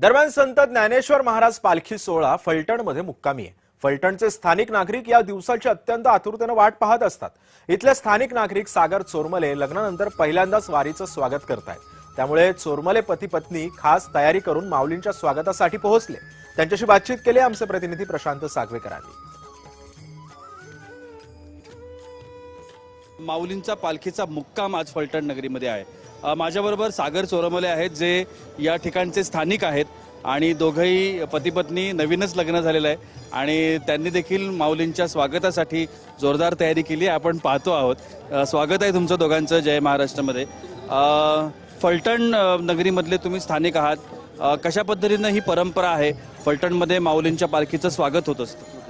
दरम्यान संत ज्ञानेश्वर महाराज पालखी सोहळा फलटणमध्ये मुक्कामी आहे। फलटणचे स्थानिक नागरिक या दिवसाची अत्यंत आतुरतेने वाट पाहत असतात। इथले स्थानिक नागरिक सागर चोरमले लग्नानंतर पहिल्यांदाच वारीचं स्वागत करतायत। त्यामुळे चोरमले पती पत्नी खास तयारी करून माऊलींच्या स्वागतासाठी पोहोचले। त्यांच्याशी बातचीत केली आमचे प्रतिनिधी प्रशांत सागवेकरांनी। माऊलींचा पालखीचा मुक्काम आज फलटण नगरीमध्ये आहे। माझ्याबरोबर सागर चोरमले आहेत, जे या ठिकाणचे स्थानिक आहेत आणि दोघंही पती पत्नी, नवीनच लग्न झालेलं आहे आणि त्यांनी देखील माऊलींच्या स्वागतासाठी जोरदार तयारी केली आहे। आपण पाहतो आहोत। स्वागत आहे तुमचं दोघांचं जय महाराष्ट्रामध्ये। फलटण नगरीमधले तुम्ही स्थानिक आहात, कशा पद्धतीनं ही परंपरा आहे फलटणमध्ये माऊलींच्या पालखीचं स्वागत होत असतं?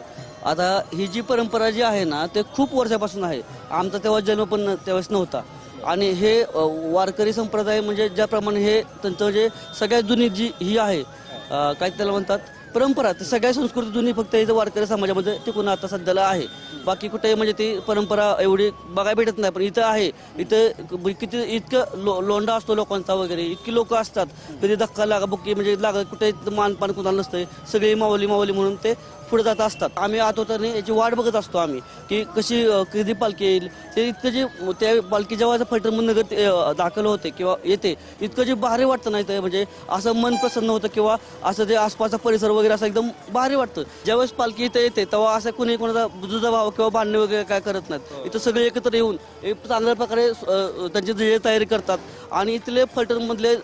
आता ही जी परंपरा जी आहे ना, ते खूप वर्षापासून आहे। आमचा तेव्हा जन्म पण त्यावेळेस नव्हता आणि हे वारकरी संप्रदाय म्हणजे ज्याप्रमाणे हे त्यांचं जे सगळ्यात जुनी जी ही आहे, काय त्याला म्हणतात, परंपरा, ते सगळ्या संस्कृती जुनी फक्त इथं वारकरी समाजामध्ये टिकून आता सध्याला आहे। बाकी कुठे म्हणजे ती परंपरा एवढी बघायला भेटत नाही, पण इथं आहे। इथं किती इतकं लोंढा असतो लोकांचा वगैरे, इतकी लोक असतात, कधी धक्का लागा बुक्की म्हणजे लागा कुठे मानपान कुणाला नसतंय, सगळी माऊली माऊली म्हणून ते पुढे जात असतात। आम्ही आत होताना याची वाट बघत असतो आम्ही की कशी कधी पालखी येईल। ते इतकं जे त्या पालखी जेव्हा फलटण नगर दाखल होते किंवा येते, इतकं जे भारी वाटतं नाही तर म्हणजे असं मन प्रसन्न होतं किंवा असं ते आसपासचा परिसर वगैरे असं एकदम भारी वाटतं। ज्यावेळेस पालखी इथं येते तेव्हा असं कोणी कोणाचा जुजा भाव किंवा भांडणे वगैरे काय करत नाहीत। इथं सगळे एकत्र येऊन एक चांगल्या प्रकारे त्यांची तयारी करतात आणि इथले फलटणमधले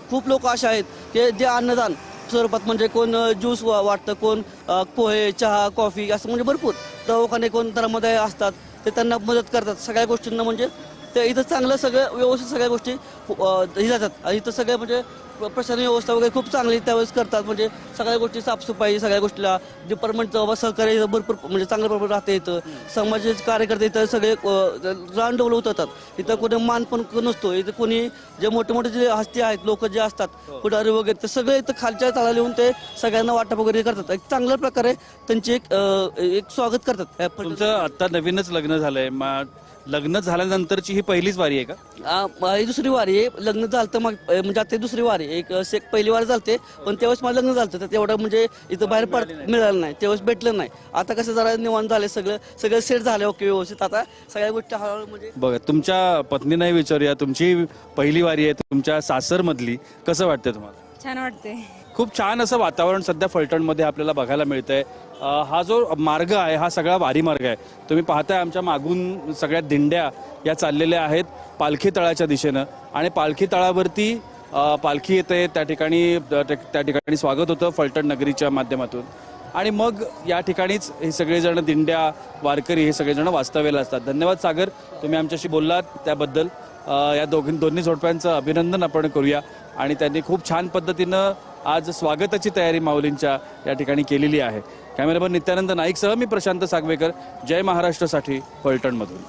खूप लोक असे आहेत की जे अन्नदान स्वरूपात म्हणजे कोण ज्यूस वाटतं, कोण पोहे, चहा, कॉफी असं म्हणजे भरपूर दवाखाने कोण धर्मदाय असतात, ते त्यांना मदत करतात सगळ्या गोष्टींना। म्हणजे ते इथं चांगलं सगळं व्यवस्थित सगळ्या गोष्टी हे जातात। इथं सगळं म्हणजे प्रशासन व्यवस्था वगैरे खूप चांगली त्यावेळेस करतात। म्हणजे सगळ्या गोष्टी साफसफाई, सगळ्या गोष्टीला डिपार्टमेंटचं सहकार्य भरपूर म्हणजे चांगल्या प्रमाणात राहते। इथं समाजाचे कार्यकर्ते इथं सगळे रांडवलं उतरतात। इथं कोणी मान पण नसतो। इथं कोणी जे मोठे मोठे जे हस्ती आहेत, लोक जे असतात, पुढारी वगैरे, ते सगळे इथं खालच्या तळाला येऊन ते सगळ्यांना वाटप वगैरे करतात। एक चांगल्या प्रकारे त्यांचे एक स्वागत करतात। तुमचं आता नवीनच लग्न झालंय, लग्न झाल्यानंतरची ही पहिलीच वारी आहे का? ही दुसरी वारी आहे। लग्न झालं तर मग म्हणजे आता दुसरी वारी एक पहिली वारी झालते, पण त्यावेळेस मला लग्न झालं तर तेवढं म्हणजे इथं बाहेर मिळालं नाही, त्यावेळेस भेटलं नाही। आता कसं जरा निवांत झाले, सगळं सेट झाले, ओके व्यवस्थित। आता सगळ्या गोष्टी हळूहळू म्हणजे बघा, तुमच्या पत्नीलाही विचारूया, तुमची पहिली वारी आहे तुमच्या सासरमधली, कसं वाटतंय तुम्हाला? छान वाटते। खूप छान असं वातावरण सध्या फलटणमध्ये आपल्याला बघायला मिळतंय। हा जो मार्ग आहे हा सगळा वारी मार्ग आहे। तुम्ही पाहताय आमच्या मागून सगळ्या दिंड्या या चाललेल्या आहेत पालखी तळाच्या दिशेनं आणि पालखी तळावरती पालखी येते, त्या ठिकाणी स्वागत होतं फलटण नगरीच्या माध्यमातून आणि मग या ठिकाणीच हे सगळेजण दिंड्या, वारकरी हे सगळेजण वास्तव्याला असतात। धन्यवाद सागर, तुम्ही आमच्याशी बोललात त्याबद्दल। या दोन्ही जोडप्यांचं अभिनंदन आपण करूया आणि त्यांनी खूप छान पद्धतीनं आज स्वागताची तयारी माऊलींच्या या ठिकाणी केलेली आहे। कॅमेरामन नित्यानंद नाईकसह मी प्रशांत सागवेकर, जय महाराष्ट्रासाठी फलटणमधून।